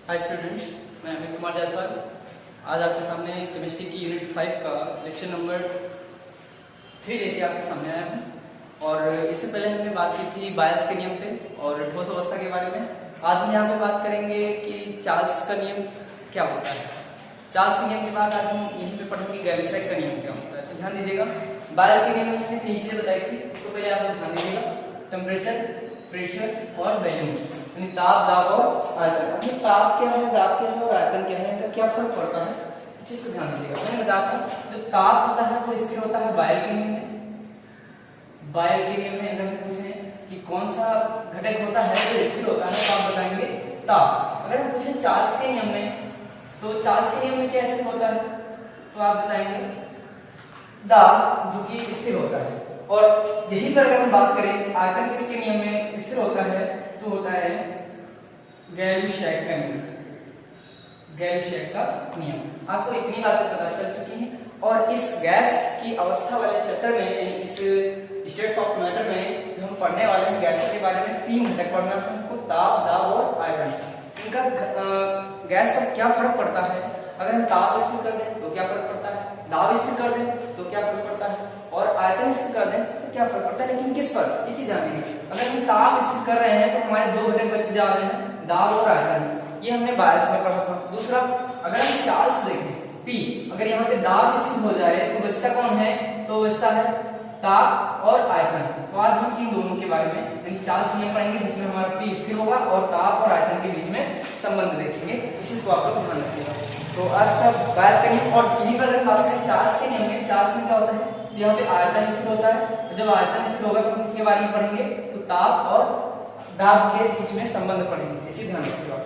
Hi students, मैं अमित कुमार जायसवाल। आज आपके सामने केमिस्ट्री की यूनिट 5 का लेक्चर नंबर 3 लेके आपके सामने आया हूँ। और इससे पहले हमने बात की थी बायल्स के नियम पे और ठोस अवस्था के बारे में। आज हम यहाँ पे बात करेंगे कि चार्ल्स का नियम क्या होता है। चार्ल्स के नियम के बाद आज हम यहीं पे पढ़ेंगे गैलिसाइड का नियम क्या होता है। तो ध्यान दीजिएगा, बायल के नियम में 3 चीजें बताई थी, उसको पहले आप ध्यान दीजिएगा। टेम्परेचर, प्रेशर और वैल्यूम, यानी ताप, दाब और आयतन। ताप क्या है, दाब क्या है और आयतन क्या है, इनका क्या फर्क पड़ता है, इस चीज को ध्यान दीजिएगा। मैंने बताया था जो ताप होता है वो स्थिर होता है बायल के नियम में। बायल के नियम में अगर पूछे कि कौन सा घटक होता है जो स्थिर होता है तो आप बताएंगे ताप। अगर हम पूछे चार्ल्स के नियम में, तो चार्ल्स के नियम में क्या स्थिर होता है तो आप बताएंगे दाब, जो कि स्थिर होता है। और यही पर अगर हम बात करें आयतन किसके नियम में स्थिर होता है तो होता है गैलिसाइड का नियम। गैलिसाइड का नियम आपको इतनी बातें पता चल चुकी हैं। और इस गैस की अवस्था वाले चैप्टर में, इस स्टेट्स ऑफ मैटर में जो हम पढ़ने वाले हैं गैसों के बारे में, 3 घटक पढ़ना है हमको, ताप, दाब और आयतन। इनका गैस पर क्या फर्क पड़ता है। अगर हम ताप स्थिर कर दें तो क्या फर्क पड़ता है, दाब स्थिर कर दें तो क्या फर्क पड़ता है और आयतन स्थिर कर दें तो क्या फर्क पड़ता है, लेकिन किस पर, ये चीज ध्यान दीजिए। अगर हम ताप स्थिर कर रहे हैं तो हमारे 2 घटक बच जा रहे हैं, दाब और आयतन। ये हमने बायल्स में पढ़ा था। दूसरा, अगर हम चार्ल्स देखें P, अगर यहाँ पे दाब स्थिर हो जाए तो बचता कौन है, तो बचता है ताप और आयतन। तो आज हम इन दोनों के बारे में यानी चार्ल्स नियम पढ़ेंगे जिसमें हमारा P स्थिर होगा और ताप और आयतन के बीच में संबंध देखेंगे। इस चीज को आप लोग ध्यान रखिएगा। तो आज तक बायल का नियम और यही पर अगर बात करें चार्ल्स के नियम में, चार्ल्स में क्या होता है, यहाँ पे आयतन स्थिर होता है। जब आयतन स्थिर होगा तो हम इसके बारे में पढ़ेंगे, तो ताप और दाब के बीच में संबंध पढ़ेंगे, ये चीज ध्यान रखिएगा।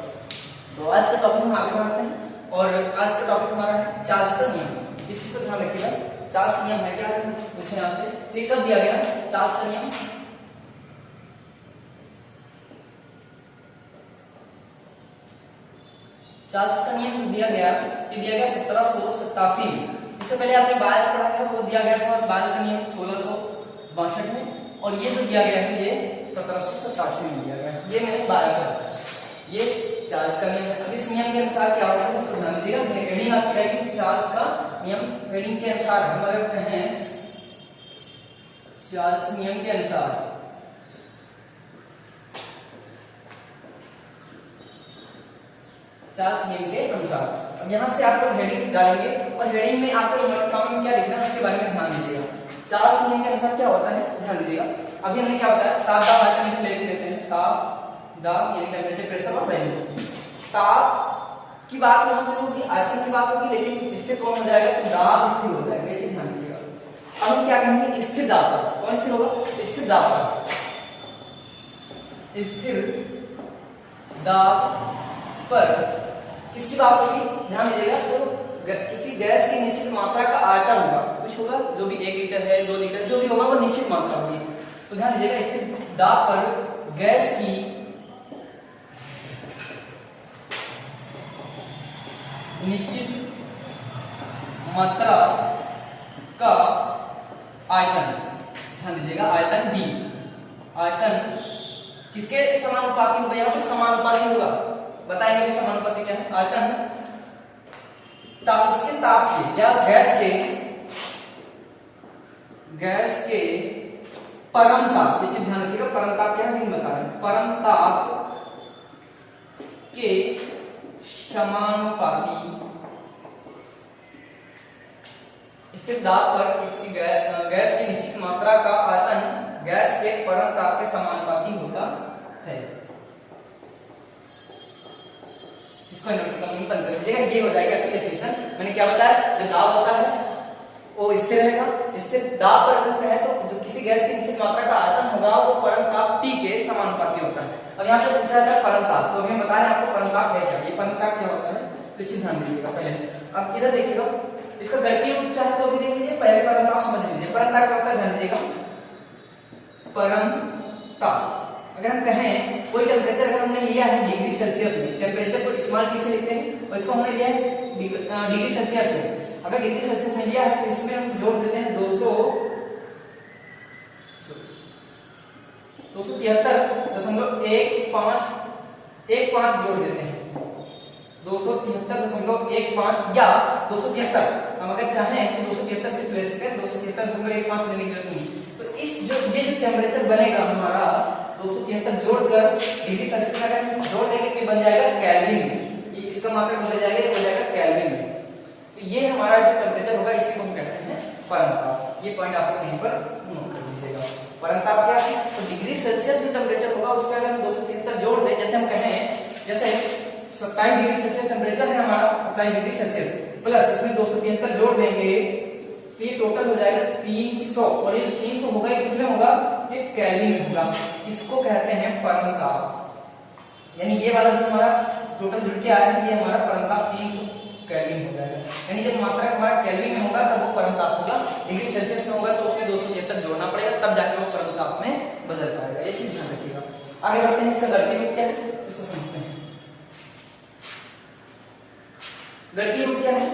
तो आज का टॉपिक हम आगे बढ़ते हैं और आज का टॉपिक हमारा है चार्ल्स का नियम। इस चीज को ध्यान रखिएगा। चार्ल्स नियम है क्या, पूछे आपसे तो ये कब दिया गया चार्ल्स का नियम। चार्ल्स का नियम दिया गया, ये दिया गया 1787 में। इससे पहले आपने बायल्स पढ़ा था, वो दिया गया था बायल का नियम 1662 में। और ये जो दिया गया है ये 1787 में दिया गया। ये मैंने बायल का, ये चार्ल्स का नियम है। अब इस नियम के अनुसार क्या होता है उसको ध्यान दीजिएगा। हेडिंग आपकी रहेगी चार्ल्स का नियम। हेडिंग के अनुसार हम अगर कहें चार्ल्स नियम के अनुसार, चार्ल्स नियम के अनुसार, अब यहां से आप लोग हेडिंग डालेंगे और हेडिंग में आपको इलेक्ट्रॉन में क्या लिखना है उसके बारे में ध्यान दीजिएगा। चार्ल्स नियम के अनुसार क्या होता है ध्यान दीजिएगा। अभी हमने क्या बताया, ताप, दाब, आयतन लिख लेते हैं। ताप, दाब यानी टेम्परेचर, प्रेशर और वैल्यूम। ताप की बात यहाँ पे होगी, आयतन की बात होगी, लेकिन स्थिर कौन हो जाएगा तो दाब स्थिर हो जाएगा, ये चीज ध्यान दीजिएगा। अब हम क्या कहेंगे स्थिर दाब पर, कौन स्थिर होगा, स्थिर दाब पर। स्थिर दाब पर किसकी बात होगी ध्यान दीजिएगा, तो किसी गैस की निश्चित मात्रा का आयतन होगा, कुछ होगा जो भी 1 लीटर है, 2 लीटर, जो भी होगा वो निश्चित मात्रा होगी। तो ध्यान दीजिएगा स्थिर दाब पर गैस की निश्चित मात्रा का आयतन, ध्यान दीजिएगा आयतन B, आयतन किसके समानुपाती होगा, यहाँ पे समानुपाती होगा। बताएंगे कि समानुपाती क्या है। आयतन ताप, उसके ताप से या गैस के परम ताप, ये चीज ध्यान रखिएगा। परम ताप क्या है हम बता रहे हैं, परम ताप के समानुपाती स्थिर दाब पर किसी गैस की निश्चित मात्रा का आयतन गैस के परम ताप के समानुपाती होता है। इसको बंद कर दीजिएगा, ये हो जाएगा आपकी डेफिनेशन। मैंने क्या बताया, जो दाब होता है वो स्थिर रहेगा। स्थिर दाब पर अगर कहें तो जो किसी गैस की निश्चित मात्रा का आयतन होगा वो परम ताप T के समानुपाती होता है। अब यहाँ पे पूछा जाता है परम ताप, तो हमें बताया आपको परम ताप है क्या, ये परम ताप क्या होता है तो चीज ध्यान दीजिएगा पहले। अब इधर देखिएगा, इसका गलती रूप चाहे तो भी देख लीजिए, पहले परम ताप समझ लीजिए। परम ताप क्या होता है ध्यान दीजिएगा। परम ताप अगर हम कहें कोई टेम्परेचर अगर हमने लिया है डिग्री सेल्सियस में, टेम्परेचर को स्मॉल टी से लिखते हैं और इसको हमने लिया है डिग्री सेल्सियस में। अगर डिग्री सेल्सियस में लिया है तो इसमें हम जोड़ देते हैं 273.15 जोड़ देते हैं। 273.15 या 273, हम अगर चाहें तो 273 से प्लेस करें, 273.15 लेने की जरूरत नहीं। तो इस जो ये जो टेम्परेचर बनेगा हमारा 273 जोड़कर डिग्री सेल्सियस का जोड़ देंगे तो बन जाएगा केल्विन में, ये इसका मात्रक बदल जाएगा, हो जाएगा केल्विन में। तो ये हमारा जो टेम्परेचर होगा इसी को हम कहते हैं परमताप। ये पॉइंट आपको यहीं पर नोट कर लीजिएगा। परमताप क्या है? तो डिग्री सेल्सियस जो टेम्परेचर होगा उसका अगर हम 273 जोड़ दें, जैसे हम कहें जैसे 27 डिग्री सेल्सियस टेम्परेचर है हमारा, 27 डिग्री सेल्सियस प्लस इसमें 273 जोड़ देंगे तो ये टोटल हो जाएगा 300, और ये 300 होगा किसमें होगा? ये केल्विन में होगा। इसको कहते हैं परमताप। यानी ये वाला जो हमारा टोटल जुड़ के आया है ये हमारा परमताप 300 केल्विन हो जाएगा। यानी जब मात्रा हमारा केल्विन में होगा तब वो परमताप होगा, डिग्री सेल्सियस में होगा तो उसमें 273 जोड़ना पड़ेगा, तब जाके वो परमताप में बदल पाएगा। ये चीज ध्यान रखिएगा। आगे बढ़ते हैं, इसका गणितीय रूप क्या है इसको समझते हैं। गणितीय रूप क्या है?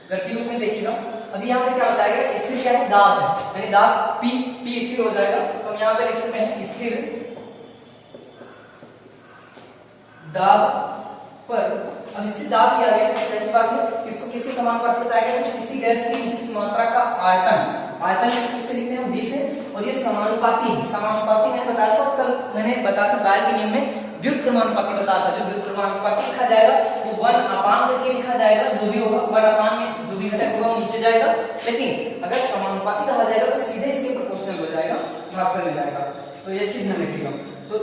गणितीय रूप में देखिएगा, अभी यहाँ पे क्या बताया गया? स्थिर क्या है? दाब है, यानी दाब P स्थिर हो जाएगा। तो हम यहाँ पे लिख सकते हैं स्थिर दाब पर। अब स्थिर दाब किया गया कैसी बात है? किसको किसके समानुपाती बताया गया? किसी गैस की मात्रा का आयतन, आयतन किससे लिखते हैं? V से। और ये समानुपाती, समानुपाती मैंने बताया था कल, मैंने बताया था बायल के नियम में व्युत्क्रमानुपाती बताया था। जो व्युत्क्रमानुपाती लिखा जाएगा वो 1/, करके लिखा जाएगा, जो भी होगा 1/, में जो भी घटक होगा वो नीचे जाएगा। लेकिन अगर समानुपाती कहा जाएगा तो सीधे इसके प्रोपोर्शनल हो जाएगा, भागफल में जाएगा। तो ये चीज ध्यान रखिएगा। तो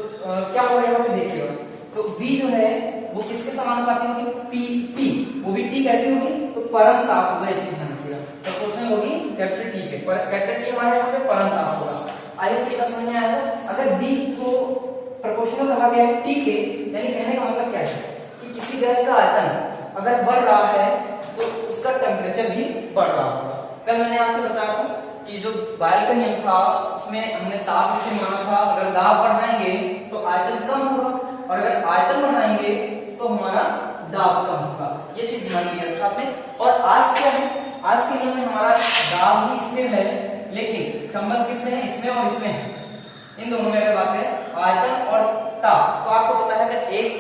क्या होगा यहाँ पे देखिएगा, तो V जो है वो किसके समानुपाती होगी? P, वो भी T कैसी होगी? तो परमताप होगा। ये चीज ध्यान रखिएगा, प्रोपोर्शनल होगी कैपिटल T के, कैपिटल T हमारे यहाँ पे परमताप होगा। आई होप इसका समझ में आएगा। अगर B को प्रोपोर्शनल कहा गया है T के, यानी कहने का मतलब क्या है कि किसी गैस का आयतन अगर बढ़ रहा है तो उसका टेम्परेचर भी बढ़ रहा होगा। कल मैंने आपसे बताया था कि जो बायल का नियम था उसमें हमने ताप इससे माना था, अगर दाब बढ़ाएंगे तो आयतन कम होगा, और अगर आयतन बढ़ाएंगे तो हमारा दाब कम होगा। ये चीज ध्यान दिया था आपने। और आज क्या है? आज के नियम में हमारा दाब ही स्थिर है, लेकिन संबंध किसमें है? इसमें और इसमें है। इन दोनों में अगर बात करें आयतन और ताप, तो आपको पता है अगर एक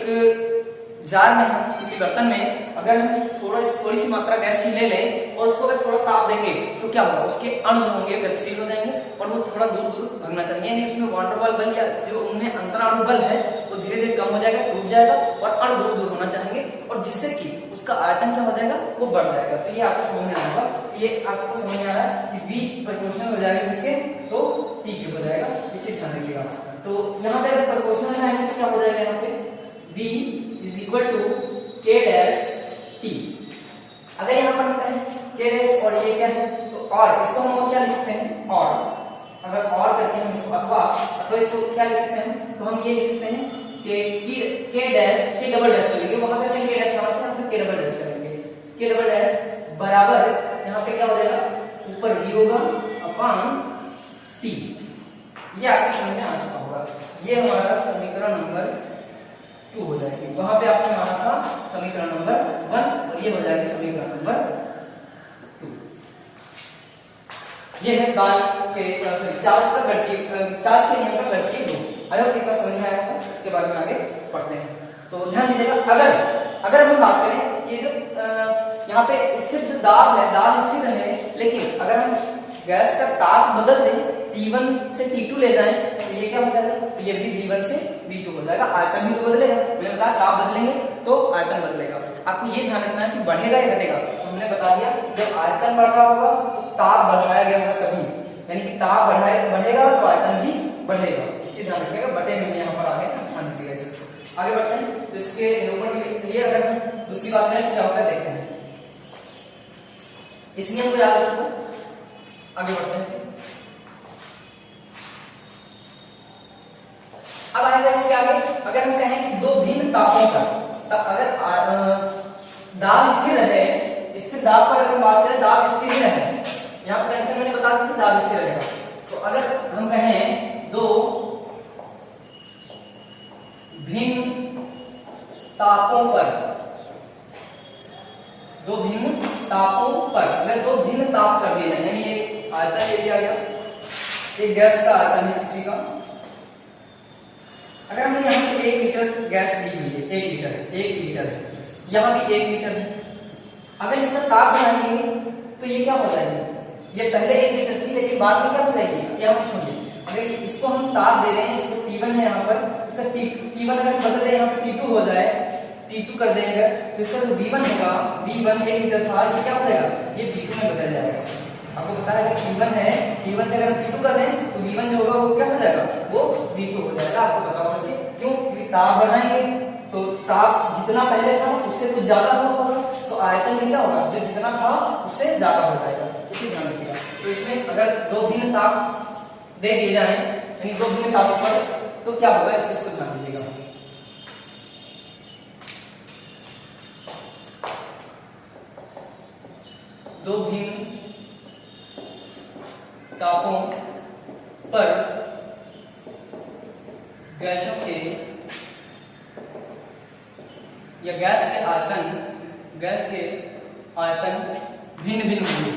जार में हम किसी बर्तन में अगर हम थोड़ी सी मात्रा गैस की ले लें और उसको अगर थोड़ा ताप देंगे तो क्या होगा? उसके अणु जो होंगे गतिशील हो जाएंगे और वो थोड़ा दूर दूर भागना चाहिए। यानी उसमें वाटर बल बल या जो उनमें अंतराणु बल है वो धीरे धीरे कम हो जाएगा, टूट जाएगा और अणु दूर दूर होना चाहेंगे, और जिससे कि उसका आयतन क्या हो जाएगा? वो बढ़ जाएगा। तो ये आपको समझ में आएगा, ये आपको समझ में आ रहा है कि V प्रोपोर्शनल हो जाएगा किसके? तो T के हो जाएगा। ये चीज ध्यान रखिएगा। तो यहाँ पे अगर प्रोपोर्शनल है तो क्या हो जाएगा? यहाँ पे V is equal to K dash T। अगर यहाँ पर हम कहें K dash और ये क्या है तो और, इसको हम क्या लिख सकते हैं? और अगर और करके हम इसको अथवा इसको क्या लिख सकते हैं? तो हम ये लिख सकते हैं K dash K double dash करेंगे, वहां पे K dash का मतलब हम K डबल डैश करेंगे। K डबल डैश बराबर यहाँ पे क्या हो जाएगा? ऊपर V होगा अपॉन T। ये आपको समझ में आ चुका होगा। ये हमारा समीकरण नंबर 2 हो जाएगी। वहां पे आपने माना था समीकरण नंबर 1 और ये हो जाएगी समीकरण नंबर 2। ये है बाल के चार्ल्स के नियम का गणितीय रूप। आई होप एक बार समझ में आया होगा। इसके बारे में आगे पढ़ते हैं। तो ध्यान दीजिएगा, अगर हम बात करें ये जो यहाँ पे स्थिर जो दाब है, दाब स्थिर है, लेकिन अगर हम गैस का ताप बदल दें, T1 से T2 ले जाएं तो ये क्या हो जाएगा? तो ये भी V1 से V2 हो जाएगा। आयतन भी तो बदलेगा, मैंने बताया ताप बदलेंगे तो आयतन बदलेगा। आपको ये ध्यान रखना है कि बढ़ेगा या घटेगा। तो हमने बता दिया जब आयतन बढ़ रहा होगा तो ताप बढ़ाया गया होगा तभी, यानी कि ताप बढ़ेगा तो आयतन भी बढ़ेगा। इसी ध्यान रखिएगा, बटे में यहाँ पर आगे ध्यान दीजिएगा इसको। आगे बढ़ते हैं। तो इसके निरूपण के लिए अगर हम दूसरी बात करें तो क्या होता है देखते हैं। इस नियम को याद रखिएगा। आगे बढ़ते हैं। अब आएगा इसके आगे, अगर हम कहें कि दो भिन्न तापों पर, तब अगर दाब स्थिर है, स्थिर दाब पर अगर बात करें, दाब स्थिर है, यहाँ पर कंडीशन मैंने बता दी थी दाब स्थिर रहेगा। तो अगर हम कहें दो भिन्न तापों पर, अगर दो भिन्न ताप कर दिए जाए, यानी एक आयतन ले लिया गया, एक गैस का आयतन है किसी का, अगर हमने यहाँ पे 1 लीटर गैस ली हुई है, 1 लीटर यहाँ भी 1 लीटर है। अगर इसका ताप बढ़ाएंगे तो ये क्या हो जाएगा, ये पहले 1 लीटर थी लेकिन बाद में क्या हो जाएगी, या छोड़िए, अगर इसको हम ताप दे रहे हैं, इसको T1 है यहाँ पर, इसका T1 अगर बदल रहे हैं यहाँ पे T2 हो जाए, T2 कर देंगे तो इसका जो V1 होगा, V1 1 लीटर था, ये क्या हो जाएगा, ये V2 में बदल जाएगा। आपको पता है T1 है, T1 से अगर हम T2 कर दें तो V1 जो होगा वो क्या हो जाएगा, वो V2 हो जाएगा। आपको पता होना चाहिए, क्यों, क्योंकि ताप बढ़ाएंगे तो ताप जितना पहले था उससे कुछ ज्यादा होगा, तो आयतन में क्या होगा, जो जितना था उससे ज्यादा हो जाएगा, इसे ध्यान रखिएगा। तो इसमें अगर दो भिन्न ताप दे दिए जाए, यानी दो भिन्न तापों पर, तो क्या होगा, इस चीज को ध्यान दीजिएगा। दो भिन्न तापों पर गैसों के या गैस के आयतन भिन्न भिन्न होंगे।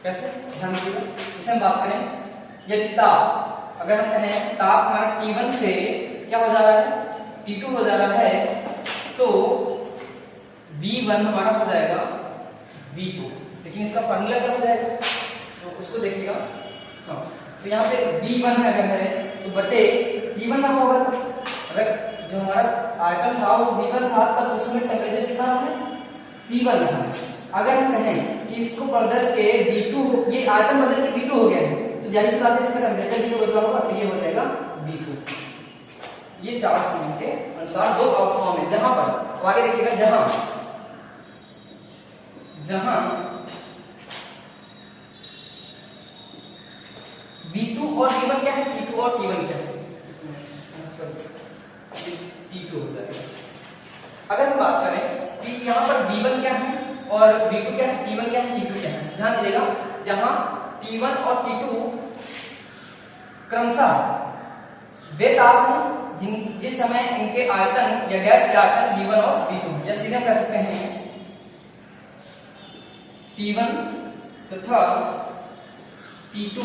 कैसे, ध्यान दीजिएगा। इसे हम बात करें, यदि ताप, अगर हम कहें ताप हमारा T1 से क्या हो जा रहा है, T2 हो जा रहा है, तो V1 हमारा हो जाएगा V2, लेकिन इसका फॉर्मूला क्या हो जाएगा, तो उसको देखिएगा। हाँ, तो यहाँ पे V1 अगर है तो बटे T1 का होगा, अगर जो हमारा आयतन था वो V1 था, तब उस समय टेम्परेचर कितना है, T1 था। अगर हम कहें कि इसको बदल के V2, ये आयतन बदल के V2 हो गया है, तो जाहिर सी बात है इसका टेम्परेचर भी बदला होगा, तो ये हो जाएगा V2। ये चार समय के अनुसार दो अवस्थाओं में, जहां पर, आगे देखिएगा, जहां V2 और V1 क्या है, T2 और T1 क्या है, T2 हो जाएगा। अगर हम बात करें कि यहाँ पर V1 क्या है और V2 क्या है, T1 क्या है, T2 क्या है, ध्यान दीजिएगा, जहां T1 और T2 क्रमशः वे ताप हैं जिस समय इनके आयतन या गैस के आयतन V1 और V2, या सीधे कह सकते हैं T1 तथा T2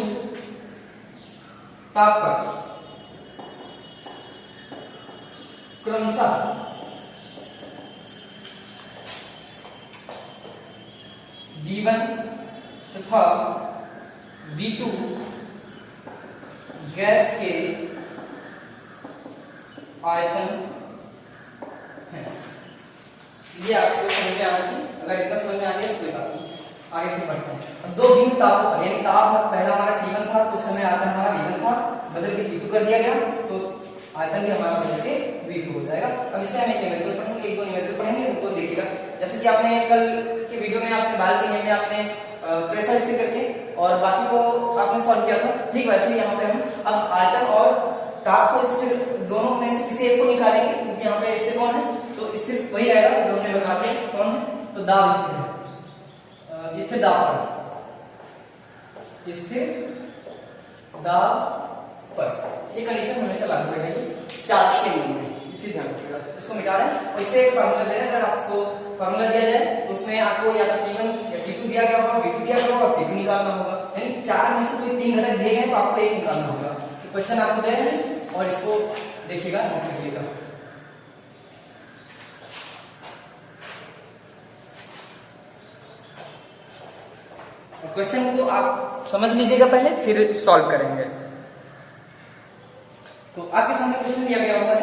ताप पर क्रमशः V1 तथा V2 गैस के आयतन है। ये आपको समझ में आना चाहिए, अगर इतना समझ में आ गया तो कोई बात नहीं, आगे फिर बढ़ते हैं। अब दो भिन्न तापों पर, यानी ताप पहला हमारा T1 था, तो उस समय आयतन हमारा V1 था, बदल के T2 कर दिया गया, तो आयतन भी हमारा बदल के V2 हो जाएगा। अब इससे हम एक न्यूमेरिकल पढ़ेंगे, एक दो न्यूमेरिकल पढ़ेंगे, उनको देखिएगा। जैसे कि आपने कल के वीडियो में आपने बाल के नियम में आपने प्रेशर स्थिर करके और बाकी को आपने सॉल्व किया था, ठीक वैसे ही यहाँ पे हम अब आयतन और ताप को स्थिर दोनों में से किसी एक को निकालेंगे, क्योंकि यहाँ पे स्थिर कौन है, तो स्थिर वही रहेगा, फिर हमने बता दिया कौन है, तो दाब स्थिर है, स्थिर दाब पर ये कंडीशन हमेशा लागू रहेगी चार्ज के नियम में, इसी ध्यान रखिएगा। इसको मिटा रहे हैं और इसे एक फार्मूला दे रहे हैं, अगर आपको फार्मूला दिया जाए तो उसमें आपको या तो T1 या T2 दिया गया होगा, V2 दिया गया होगा, T2 निकालना होगा, यानी चार में से कोई तीन घटक दिए गए तो आपको एक निकालना होगा। तो क्वेश्चन आपको दे रहे हैं और इसको देखिएगा, नोट करिएगा। क्वेश्चन को आप समझ लीजिएगा पहले, फिर सॉल्व करेंगे। तो आपके सामने क्वेश्चन दिया गया होगा,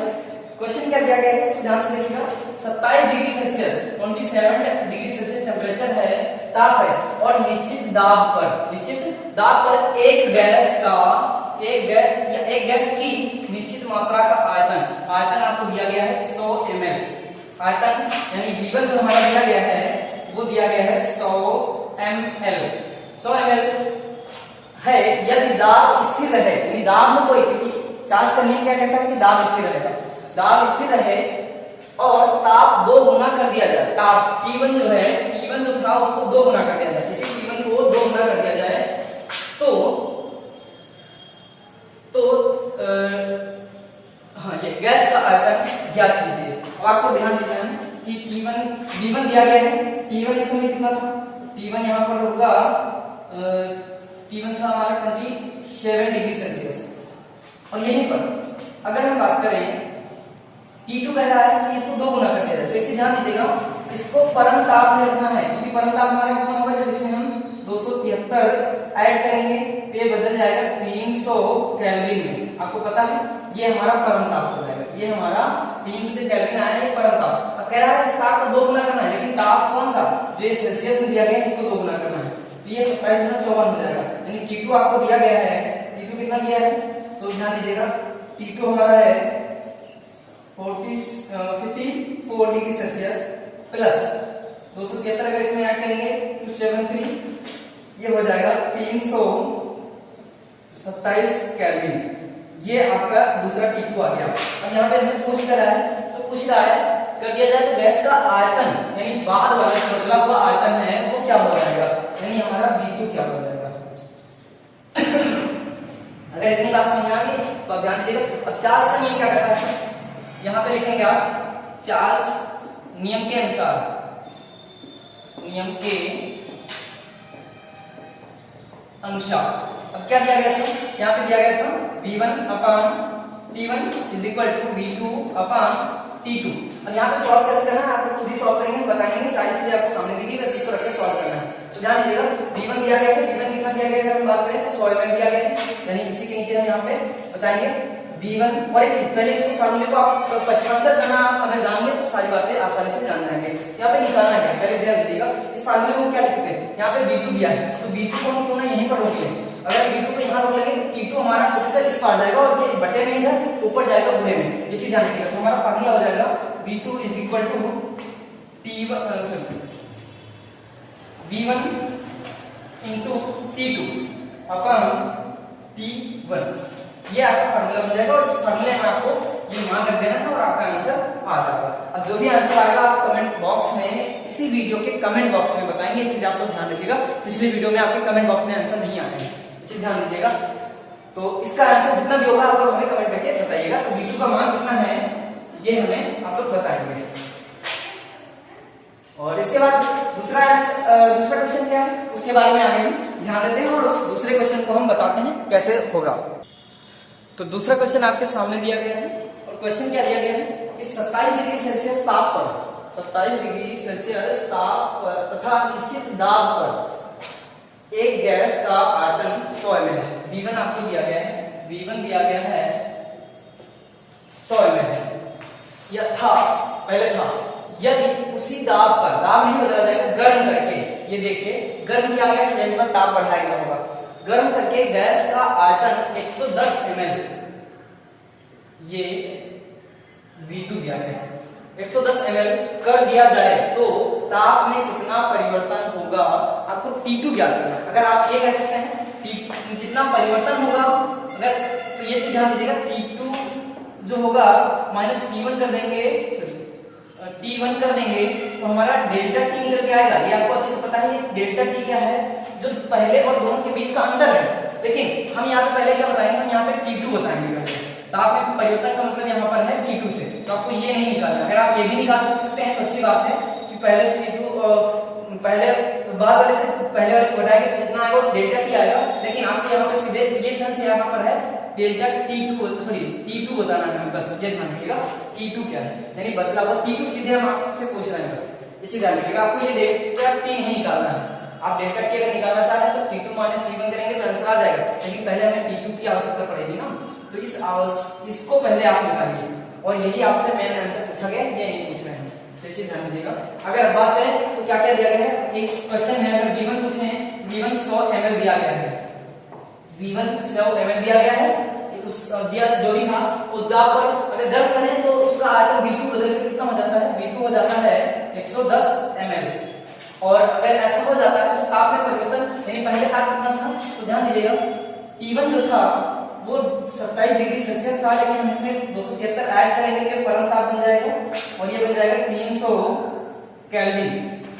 क्वेश्चन क्या दिया गया है इसको ध्यान से देखिएगा। 27 degree Celsius 27 degree Celsius temperature है, ताप है, और निश्चित दाब पर एक गैस की निश्चित मात्रा का आयतन आपको दिया गया है 100 ml। आयतन यानी V1 जो हमारा दिया गया है वो दिया गया है 100 ml है। यदि दाब स्थिर रहे, यानी दाब में कोई, क्योंकि चार्ज का नियम क्या कहता है कि दाब स्थिर रहेगा, दाब स्थिर रहे और ताप 2 गुना कर दिया जाए, ताप T1 जो है, T1 जो था उसको 2 गुना कर दिया जाए, इसी T1 को 2 गुना कर दिया जाए, तो हाँ, ये गैस का आयतन ज्ञात कीजिए। अब आपको ध्यान दीजिए कि V1 दिया गया है, T1 इस समय कितना था, T1 यहाँ पर होगा T1 था हमारा 27 डिग्री सेल्सियस। और यहीं पर अगर हम बात करें T2 कह रहा है कि इसको 2 गुना कर दिया जाए, तो एक चीज ध्यान दीजिएगा, इसको परम ताप में रखना है, क्योंकि परम ताप हमारा कितना होगा, जब इसमें हम 273 ऐड करेंगे तो ये बदल जाएगा 300 केल्विन में। आपको पता है ये हमारा परम ताप हो जाएगा, ये हमारा 300 केल्विन आया, ये परम ताप। अब कह रहा है इस ताप को 2 गुना करना है, लेकिन ताप कौन सा, जो ये सेल्सियस में दिया गया है, इसको 2 गुना करना है, तो ये 27 गुना 54 हो जाएगा। यानी T2 आपको दिया गया है, T2 कितना दिया है, तो ध्यान दीजिएगा T2 हमारा है 54 डिग्री सेल्सियस प्लस 273, अगर इसमें ऐड करेंगे 273, ये हो जाएगा 327 केल्विन। ये आपका दूसरा T2 आ गया। अब यहाँ पे हमसे पूछ कर रहा है, तो पूछ रहा है कर दिया जाए तो गैस का आयतन, यानी बाद वाला बदला हुआ आयतन है वो क्या हो जाएगा, यानी हमारा B2 क्या हो जाएगा। अगर इतनी बात समझ में आ गई तो आप ध्यान दीजिएगा। अब चार्ल्स का नियम क्या कहता है, यहां पे लिखेंगे आप चार्ल्स नियम के अनुसार, नियम के अनुसार अब क्या दिया गया था, यहां पे दिया गया था V1 upon T1 is equal to V2 upon T2। अब यहाँ पे सॉल्व कैसे करना है, आप खुद ही सॉल्व करेंगे, बताएंगे, सारी चीजें आपको सामने दी गई, बस इसको रख के सॉल्व करना है। तो ध्यान दीजिएगा V1 दिया गया है, V1 कितना दिया गया है, अगर हम बात करें तो 100 ml दिया गया है, यानी इसी के नीचे हम यहाँ पे बताएंगे V1। और एक चीज पहले इस फार्मूले को आप 55 करना, आप अगर जान गए तो सारी बातें आसानी से जान जाएंगे। यहाँ पे निकालना है, पहले ध्यान दीजिएगा इस फार्मूले को क्या लिख सकते हैं, यहाँ पे V2 दिया है, तो V2 को हम क्यों ना यहीं पर रोक लें, अगर V2 को यहाँ रोक लेंगे तो T2 हमारा उठकर इस पार जाएगा और ये बटे में इधर ऊपर जाएगा बुढ़े में, ये चीज ध्यान रखिएगा। तो हमारा फार्मूला हो जाएगा V2 is equal to V1 into T2 upon T1, ये आपका फार्मूला हो जाएगा। और इस फार्मूले में आपको ये मान रख देना है और आपका आंसर आ जाएगा। अब जो भी आंसर आएगा आप कमेंट बॉक्स में, इसी वीडियो के कमेंट बॉक्स में बताएंगे, ये चीज आप लोग ध्यान रखिएगा। पिछले वीडियो में आपके कमेंट बॉक्स में आंसर नहीं आए हैं, चीज ध्यान दीजिएगा। तो इसका आंसर जितना भी होगा आप लोग हमें कमेंट करके बताइएगा। तो V2 का मान कितना है ये हमें आप लोग बताएंगे। और इसके बाद दूसरा क्वेश्चन क्या है उसके बारे में आगे ध्यान देते हैं और उस दूसरे क्वेश्चन को हम बताते हैं कैसे होगा। तो दूसरा क्वेश्चन आपके सामने दिया गया है और क्वेश्चन क्या दिया गया है कि 27 डिग्री सेल्सियस ताप पर, 27 डिग्री सेल्सियस ताप पर तथा निश्चित दाब पर एक गैस का आयतन 100 ml है। V1 आपको दिया गया है, V1 दिया गया है 100 ml है, या था पहले था, यदि उसी दाब पर, दाब नहीं बदला जाएगा, गर्म करके, ये देखिए गर्म किया गया, जैसे पर ताप बढ़ाया गया होगा, गर्म करके गैस का आयतन 110 ml, ये V2 दिया गया है, 110 ml कर दिया जाए तो ताप में कितना परिवर्तन होगा, आपको T2 ज्ञात करना है। अगर आप ये कह सकते हैं कितना परिवर्तन होगा, अगर तो ये ध्यान दीजिएगा T2 जो होगा माइनस T1 कर देंगे, T1 कर देंगे तो हमारा डेल्टा T निकल के आएगा। ये आपको अच्छे से पता है डेल्टा T क्या है, जो पहले और दोनों के बीच का अंतर है। लेकिन हम यहाँ पे पहले क्या बताएंगे, हम यहाँ पे T2 बताएंगे पहले। ताप में परिवर्तन का मतलब यहाँ पर है T2 से, तो आपको ये नहीं निकालना। अगर आप ये भी निकाल सकते हैं तो अच्छी बात है कि पहले से T2 पहले बाद वाले से पहले वाले को घटाएंगे तो जितना आएगा डेल्टा T आएगा। लेकिन आपको यहाँ पर सीधे ये सेंस यहाँ पर है डेल्टा T2 बताना है, बस ये ध्यान रखिएगा T2 क्या है, यानी बदला हुआ T2 सीधे हम आपसे पूछ रहे हैं, बस ये चीज ध्यान रखिएगा। आपको ये डेल्टा T नहीं निकालना है, आप डेल्टा T अगर निकालना चाहते हैं तो T2 माइनस T1 करेंगे तो आंसर आ जाएगा, लेकिन पहले हमें T2 की आवश्यकता पड़ेगी ना, तो इसको पहले आप निकालिए। और यही आपसे मेन आंसर पूछा गया, ये नहीं पूछ रहे हैं, तो इसे ध्यान दीजिएगा। अगर बात करें तो क्या क्या दिया गया है, एक क्वेश्चन है, अगर V1 पूछे, V1 100 ml दिया गया है, V1 100 ml दिया गया है, उस दिया जो भी था उस दाब पर अगर गर्म करें तो उसका आयतन V2 बदल के कितना हो जाता है, V2 हो जाता है 110 ml। और अगर ऐसा हो जाता है तो ताप में परिवर्तन, यानी पहले ताप कितना था, तो ध्यान दीजिएगा T1 जो था वो 27 डिग्री सेल्सियस था, लेकिन हम इसमें 273 ऐड करेंगे तो परम ताप बन जाएगा और ये बन जाएगा 300 केल्विन।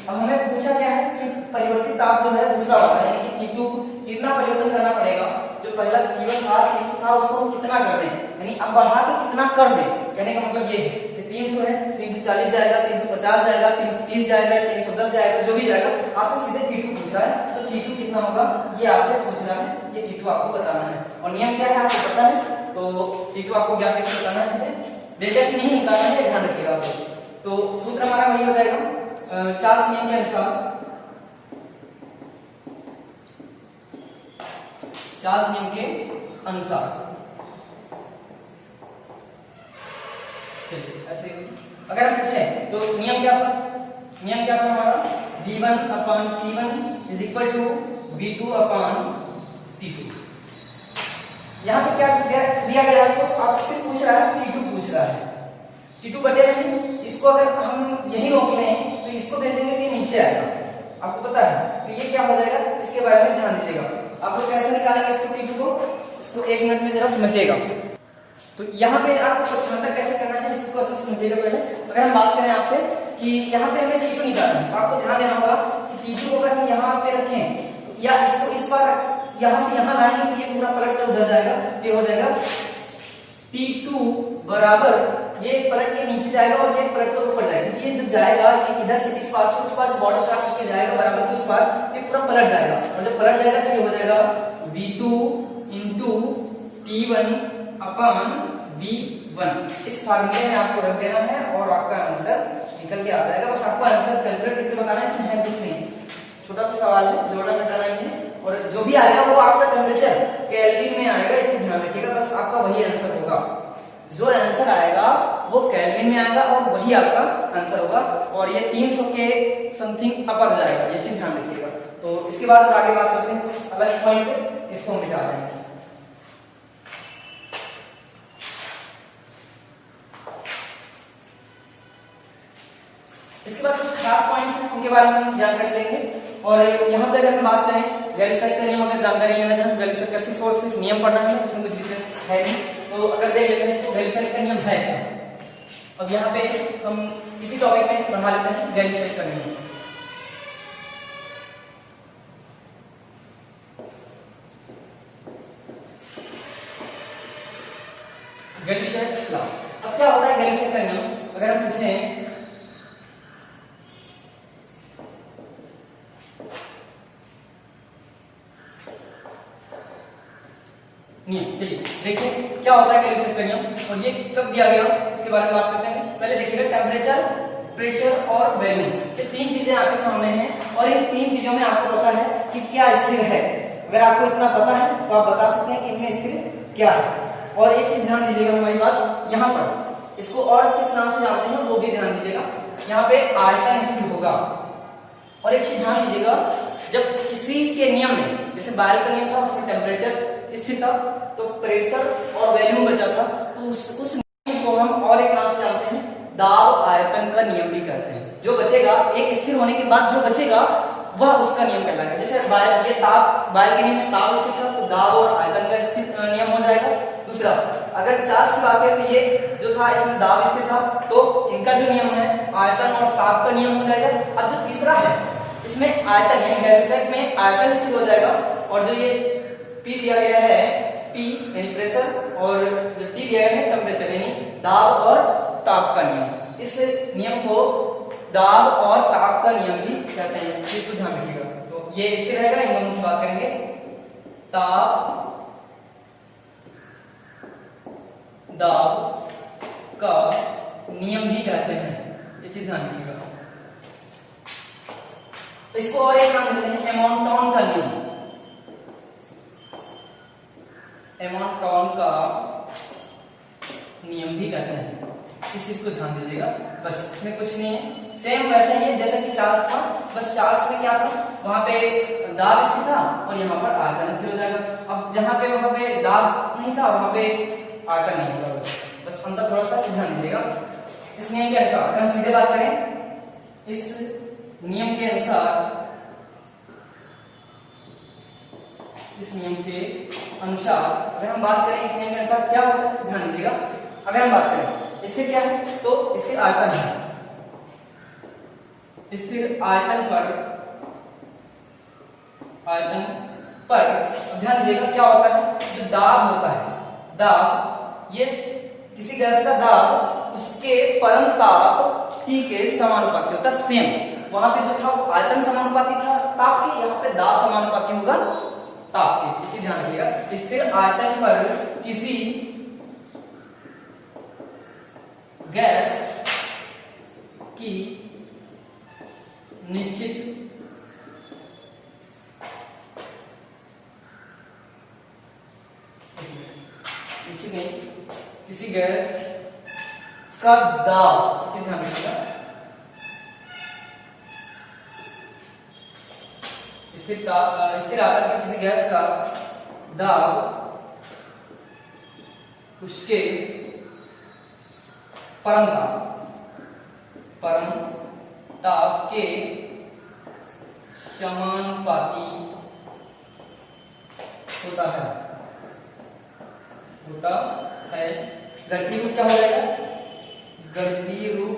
अब हमें पूछा क्या है कि परिवर्तित ताप जो है दूसरा वाला, यानी कि T2 कितना परिवर्तन करना पड़ेगा, जो पहला T1 था 300 था उसको हम कितना कर दें, यानी अब बढ़ा के कितना कर दें, कहने का मतलब ये है 300 है, 340 जाएगा, 350 जाएगा, 330 जाएगा, 310 जाएगा, जो भी जाएगा आपसे सीधे T2 पूछ रहा है, तो T2 कितना होगा ये आपसे पूछ रहा है, ये T2 आपको बताना है। और नियम क्या है आपको पता है, तो T2 आपको ज्ञात कैसे बताना है, सीधे डेल्टा T नहीं निकालना है, ध्यान रखिएगा आपको। तो सूत्र हमारा वही हो जाएगा चार्ल्स नियम के अनुसार, चार्ल्स नियम के अनुसार। चलिए ऐसे अगर हम पूछें तो नियम क्या था, नियम क्या था हमारा, V1 upon T1 is equal to V2 upon T2। यहाँ पे क्या दिया गया है, तो आपसे पूछ रहा है T2 पूछ रहा है, T2 बटे में इसको अगर हम यही रोक लें तो इसको भेजेंगे तो ये नीचे आएगा, आपको पता है, तो ये क्या हो जाएगा, इसके बारे में ध्यान दीजिएगा। आप लोग कैसे निकालेंगे इसको T2 को, इसको एक मिनट में जरा समझिएगा। तो यहाँ पे आपको स्वच्छता कैसे करना है इसको अच्छे से समझिएगा। पहले अगर हम बात करें आपसे कि यहाँ पे हमें T2 निकालना है, तो आपको ध्यान देना होगा कि T2 को अगर हम यहाँ पे रखें तो या इसको इस बार यहाँ से यहाँ लाएंगे तो ये पूरा पलट कर उधर जाएगा, तो ये हो जाएगा T2 बराबर, ये पलट के नीचे जाएगा और ये पलट कर ऊपर जाएगा, क्योंकि ये जब जाएगा ये इधर से इस पार से उस पार बॉर्डर क्रॉस करके जाएगा बराबर के उस पार, ये पूरा पलट जाएगा, और जब पलट जाएगा तो ये हो जाएगा V2 into T1 upon V1। इस फार्मूले में आपको रख देना है और आपका आंसर निकल के आ जाएगा। बस आपको आंसर कैलकुलेट करके बताना है, इसमें है कुछ नहीं, छोटा सा सवाल है, जोड़ना घटाना ही है, और जो भी आएगा वो आपका टेम्परेचर केल्विन में आएगा, इसे ध्यान रखिएगा। बस आपका वही आंसर होगा, जो आंसर आएगा वो केल्विन में आएगा और वही आपका आंसर होगा, और ये 300 के समथिंग अपर जाएगा, ये चीज ध्यान रखिएगा। तो इसके बाद आगे बात करते हैं कुछ अलग पॉइंट पे, इसको मिटा देंगे। इसके बाद कुछ खास पॉइंट्स हैं, उनके बारे में हम जानकारी लेंगे। और यहाँ पे अगर हम बात करें गैलीलियो का नियम, अगर जानकारी लेना चाहें गैलीलियो का सिर्फ और सिर्फ नियम पढ़ना है, इसमें कुछ विशेष है नहीं, तो अगर देख लेते हैं इसको गैलीलियो का नियम है क्या। अब यहाँ पे हम इसी टॉपिक में पढ़ा लेते हैं गैलीलियो का नियम। गैलीलियो लॉ, अब क्या होता है गैलीलियो का नियम, अगर हम पूछें नियम, चलिए देखिए क्या होता है गैलीलियो का नियम और ये कब दिया गया इसके बारे में बात करते हैं। पहले देखिएगा टेम्परेचर, प्रेशर और वैल्यूम, ये तीन चीजें आपके सामने हैं और इन तीन चीजों में आपको पता है कि क्या स्थिर है। अगर आपको इतना पता है तो आप बता सकते हैं कि इनमें स्थिर क्या है। और एक चीज ध्यान दीजिएगा हमारी बात, यहाँ पर इसको और किस नाम से जानते हैं वो भी ध्यान दीजिएगा। यहाँ पे आयतन स्थिर होगा, और एक चीज ध्यान दीजिएगा, जब किसी के नियम में जैसे बायल का नियम था उसमें टेम्परेचर स्थिर था तो प्रेशर और वैल्यूम बचा था, तो उस नियम को हम और एक नाम से जानते हैं दाब आयतन का नियम भी कहते हैं। जो बचेगा एक स्थिर होने के बाद जो बचेगा वह उसका नियम कहलाएगा। जैसे ये ताप बायल के नियम में ताप स्थिर था तो दाब और आयतन का स्थिर नियम हो जाएगा। दूसरा अगर चार्ल्स की बात करें तो ये जो था इसमें दाब स्थिर था तो इनका जो नियम है आयतन और ताप का नियम हो जाएगा। अब जो तीसरा है इसमें आयतन यानी गैलीलियो में आयतन स्थिर हो जाएगा, और जो ये P दिया गया है P यानी प्रेशर और जो T दिया गया है टेम्परेचर यानी दाब और ताप का नियम। इस नियम को दाब और ताप का नियम भी कहते हैं, इस चीज को ध्यान रखिएगा। तो ये स्थिर रहेगा, इन दोनों की बात करेंगे। ताप दाब का नियम भी कहते हैं, ये चीज ध्यान रखिएगा। इसको और एक नाम देते हैं एमोंटॉन का नियम। एमोंटॉन का नियम भी कहते हैं, इस चीज को ध्यान दीजिएगा। बस इसमें कुछ नहीं है, सेम वैसा ही है जैसा कि चार्ल्स था, बस चार्ल्स में क्या था वहां पे दाब स्थिर था और यहाँ पर आयतन स्थिर हो जाएगा। अब जहाँ पे वहां पे दाब नहीं था वहां पे आयतन नहीं होगा, बस अंदर थोड़ा सा ध्यान दीजिएगा। इस नियम के अनुसार अगर हम सीधे बात करें, इस नियम के अनुसार, इस नियम के अनुसार अगर हम बात करें, इस नियम के अनुसार क्या होता है ध्यान दीजिएगा। अगर हम बात करें स्थिर क्या है तो स्थिर आयतन है, स्थिर आयतन पर ध्यान दीजिएगा क्या होता है, जो दाब होता है, दाब ये किसी गैस का दाब उसके परम ताप T के समानुपाती होता है, सेम। वहां पे जो था वो आयतन समानुपाती था ताप के, यहाँ पे दाब समानुपाती होगा ताप के। इसी ध्यान रखिएगा। स्थिर आयतन पर किसी गैस की निश्चित नहीं, किसी गैस का दाब, इसे ध्यान रखिएगा, स्थिर आकार की किसी गैस का दाब उसके परम ताप के समानुपाती होता है। गणितीय रूप क्या हो जाएगा? गणितीय रूप,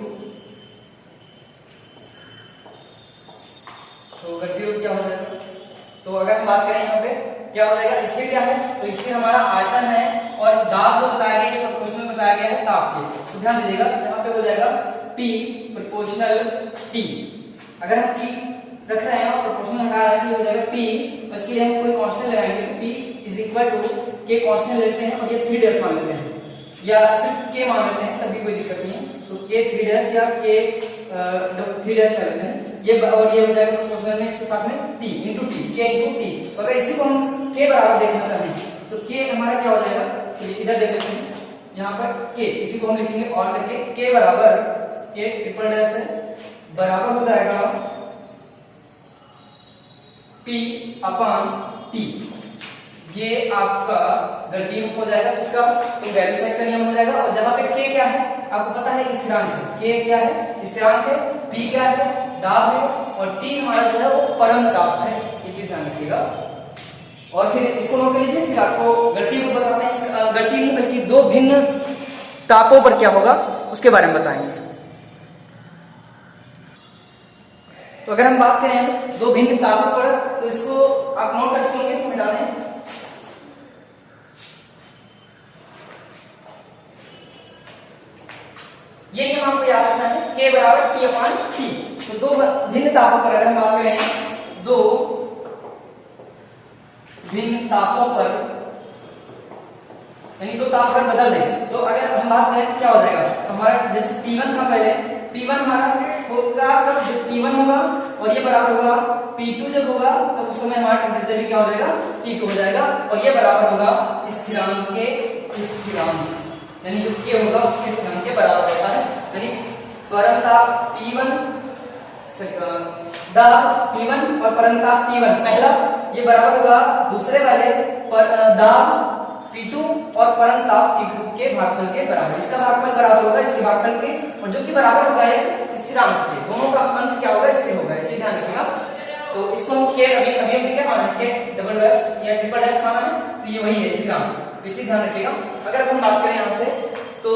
तो गणितीय रूप क्या हो जाएगा? तो अगर हम बात करें यहाँ पे क्या हो जाएगा? स्थिर क्या है? तो स्थिर हमारा आयतन है और दाब जो बताया गया है तो उसमें बताया गया है ताप के। तो ध्यान दीजिएगा, यहाँ पे हो जाएगा P प्रोपोर्शनल T। अगर हम T रख रहे हैं और प्रोपोर्शनल हटा रहे हैं तो हो जाएगा P, इसके लिए हम कोई कांस्टेंट लगाएंगे तो P इज इक्वल टू के कांस्टेंट लेते हैं और ये 3 डैश मान लेते हैं या सिर्फ के मान लेते हैं तभी कोई दिक्कत नहीं है। तो के 3 डैश या के 3 डैश कर लेते हैं ये, और ये हो जाएगा प्रोपोर्शनल में इसके साथ में T इंटू टी, के इंटू टी। अगर इसी को हम के बराबर देखना चाहें तो के हमारा क्या हो जाएगा? तो इधर देख लेते हैं, यहाँ पर के, इसी को हम लिखेंगे और करके के बराबर, के ट्रिपल डैश है, बराबर हो जाएगा P अपॉन T। ये आपका गणितीय रूप हो जाएगा इसका, तो वैल्यू साइन का नियम हो जाएगा। और जहां पे k क्या है आपको पता है, स्थिरांक है। k क्या है? स्थिरांक है। p क्या है? दाब है। और t हमारा जो है वो परम ताप है। ये चीज ध्यान रखिएगा। और फिर इसको नोट कर लीजिए, फिर आपको गणितीय रूप बताते हैं। गणितीय नहीं बल्कि दो भिन्न तापों पर क्या होगा उसके बारे में बताएंगे। तो अगर हम बात करें दो भिन्न तापों पर तो इसको आप नोट कर चुके, इसमें डालें ये नियम आपको याद रखना है, k बराबर P अपॉन T। तो दो भिन्न तापों पर अगर हम बात करें, दो भिन्न तापों पर यानी दो ताप अगर बदल दें तो अगर हम बात करें क्या हो जाएगा हमारा, जैसे P1 था पहले, P1 हमारा होगा तब जब P1 होगा और ये बराबर होगा P2 जब होगा तो उस समय हमारा टेम्परेचर भी क्या हो जाएगा? T2 हो जाएगा और ये बराबर होगा स्थिरांक के स्थिरांक, यानी जो k होगा उसके स्थिरांक के बराबर होता है। यानी परम ताप P1 दाब P1 और परम ताप P1 पहला ये बराबर होगा दूसरे वाले दाब P2 और परम ताप T2 के भागफल के बराबर। इसका भागफल बराबर होगा इसके भागफल के, और जो कि बराबर होगा एक स्थिरांक के, दोनों का अंत क्या होगा? इससे होगा। इसे ध्यान रखिएगा। तो इसको हम के अभी हमने क्या माना है? के डबल डैश या ट्रिपल डैश माना है, तो ये वही है स्थिरांक। इसे ध्यान रखिएगा। अगर हम बात करें यहाँ से तो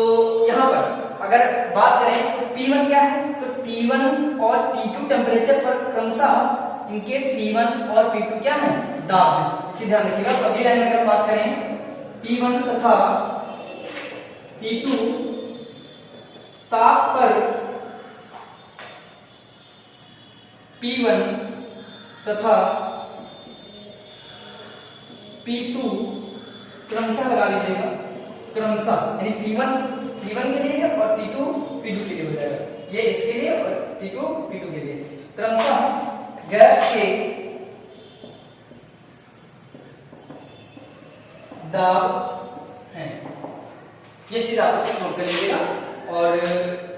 यहाँ पर अगर बात करें तो P1 क्या है? तो T1 और T2 टेम्परेचर पर क्रमशः इनके P1 और P2 क्या है? दाब है। इसे ध्यान रखिएगा। अगली लाइन में अगर बात करें P1 तथा P2 ताप पर P1 तथा P2 क्रमशः लगा लीजिएगा, क्रमशः यानी P1 के लिए है और P2 P2 के लिए हो जाएगा, ये इसके लिए और P2 P2 के लिए क्रमशः गैस के दाब है। ये चीज आप नोट कर लीजिएगा। और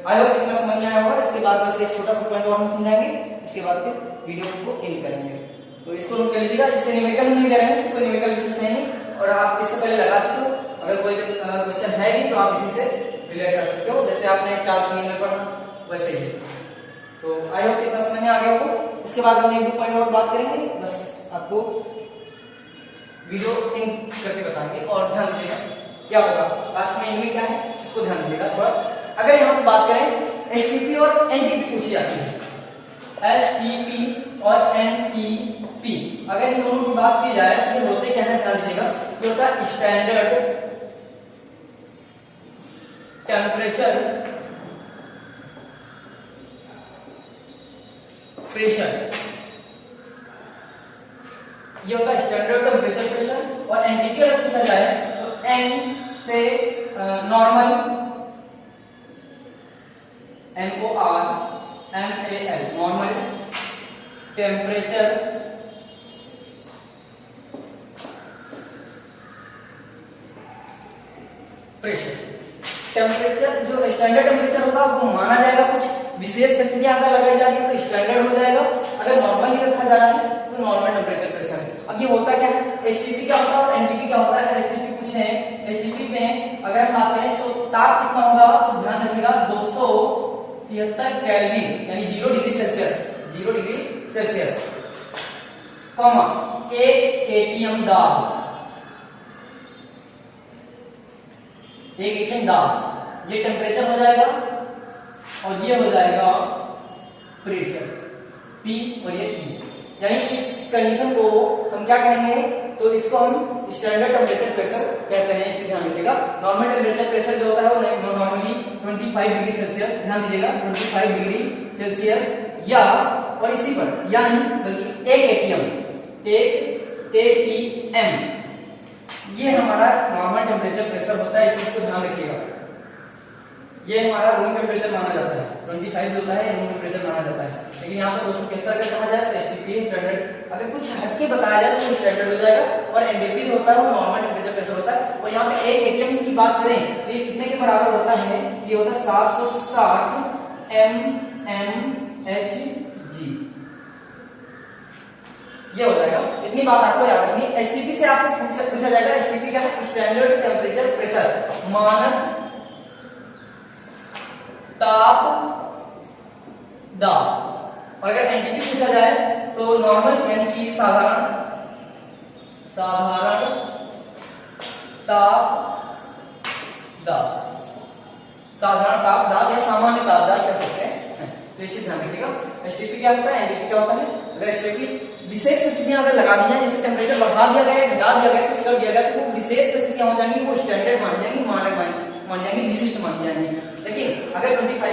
आई होप इतना समझ में आया होगा। इसके बाद बस एक छोटा सा पॉइंट और हम समझाएंगे, इसके बाद फिर वीडियो को एंड करेंगे। तो इसको नोट कर लीजिएगा। इससे न्यूमेरिकल नहीं ले रहे हैं, इसको न्यूमेरिकल विशेष है नहीं, और आप इससे पहले लगा चुके हो। अगर कोई क्वेश्चन है नहीं तो आप इसी से रिलेट कर सकते हो, जैसे आपने चार्ल्स न्यूटन में पढ़ा वैसे ही। तो आई होप इतना समझ में आ गया होगा। इसके बाद हम एक दो पॉइंट और बात करेंगे, बस आपको वीडियो एंड करके बताएंगे। और ध्यान दीजिएगा क्या होगा लास्ट में इनमें क्या है इसको ध्यान दीजिएगा थोड़ा। अगर यहाँ पे बात करें एसटीपी और एनटीपी पूछी जाती है, एसटीपी और एनटीपी, अगर इन दोनों की बात की जाए तो ये होते क्या है ध्यान दीजिएगा। ये होता है स्टैंडर्ड टेम्परेचर प्रेशर, ये होता है स्टैंडर्ड टेम्परेचर प्रेशर। और एनटीपी अगर पूछा जाए तो एन से normal, NORMAL normal temperature pressure. Temperature जो स्टैंडर्ड टेम्परेचर होगा वो माना जाएगा, कुछ विशेष परिस्थितियां अगर लगाई जाती है तो स्टैंडर्ड हो जाएगा। अगर नॉर्मल ही रखा जा रहा है तो नॉर्मल टेम्परेचर प्रेशर है। अब ये होता क्या है, एसटीपी क्या होता है और एनटीपी क्या होता है। अगर एसटीपी पूछे, एसटीपी में अगर हम आते हैं तो ताप कितना होगा, तो ध्यान रखिएगा 273 केल्विन यानी 0 degree Celsius, 0 degree Celsius, comma 1 ATM दाब, 1 एटीएम दाब, ये टेम्परेचर हो जाएगा और ये हो जाएगा प्रेशर P और ये T। यानी इस कंडीशन को हम क्या कहेंगे, तो इसको हम स्टैंडर्ड टेम्परेचर प्रेशर कहते हैं। इसे ध्यान रखिएगा। नॉर्मल टेम्परेचर प्रेशर जो होता है वो नॉर्मली 25 डिग्री सेल्सियस, ध्यान दीजिएगा 25 डिग्री सेल्सियस, या और इसी पर या नहीं बल्कि 1 एटीएम, 1 एटीएम, ये हमारा नॉर्मल टेम्परेचर प्रेशर होता है। इस चीज को ध्यान रखिएगा। ये हमारा रूम टेम्परेचर माना जाता है, 25 जो होता है रूम टेम्परेचर माना जाता है। लेकिन यहाँ पर 273 अगर कहा जाए तो एसटीपी स्टैंडर्ड, अगर कुछ हटके बताया जाए तो स्टैंडर्ड हो जाएगा। और एनटीपी जो होता है वो नॉर्मल टेम्परेचर प्रेशर होता है। और यहाँ पे 1 एटीएम की बात करें तो ये कितने के बराबर होता है, ये होता है 760 mmHg, ये हो जाएगा। इतनी बात आपको याद रखनी। एसटीपी से आपको पूछा जाएगा, एसटीपी क्या है, स्टैंडर्ड टेम्परेचर प्रेशर, मानक ताप दाब। और अगर एनटीपी पूछा जाए तो नॉर्मल यानी कि साधारण ताप दाब, साधारण ताप दाब या सामान्य ताप दाब कह सकते हैं। तो इसे ध्यान रखिएगा। एसटीपी क्या होता है, एनटीपी क्या होता है। अगर एसटीपी विशेष परिस्थितियां अगर लगा दी जाए, जैसे टेम्परेचर बढ़ा दिया गया, घटा दिया गया, कुछ कर दिया गया, तो वो विशेष परिस्थितियां हो जाएंगी, वो स्टैंडर्ड मानी जाएंगी, मानक मानी जाएंगी, विशिष्ट मानी जाएंगी। देखिए अगर 25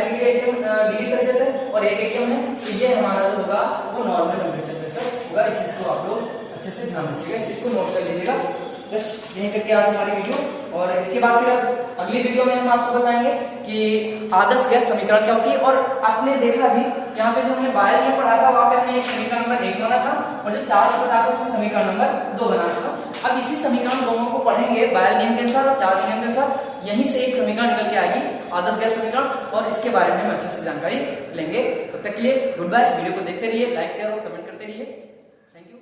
डिग्री सेल्सियस है और 1 एटीएम है तो ये हमारा जो होगा वो नॉर्मल टेम्परेचर प्रेशर होगा। इस चीज को आप लोग अच्छे से ध्यान रखिएगा, इस चीज को नोट कर लीजिएगा। बस यहीं करके आज हमारी वीडियो, और इसके बाद फिर अगली वीडियो में हम आपको बताएंगे कि आदर्श गैस समीकरण क्या होती है। और आपने देखा भी यहाँ पे जो हमने बायो में पढ़ा था वहां पे हमने समीकरण नंबर 1 बना था और जो चार्ल्स बता था उसमें समीकरण नंबर 2 बना था। अब इसी समीकरण दोनों को पढ़ेंगे बायल नियम के अनुसार और चार्ल्स नियम के अनुसार, यहीं से एक समीकरण निकल के आएगी आदर्श गैस समीकरण, और इसके बारे में हम अच्छे से जानकारी लेंगे। तब तक के लिए गुड बाय। वीडियो को देखते रहिए, लाइक शेयर और कमेंट करते रहिए। Thank you.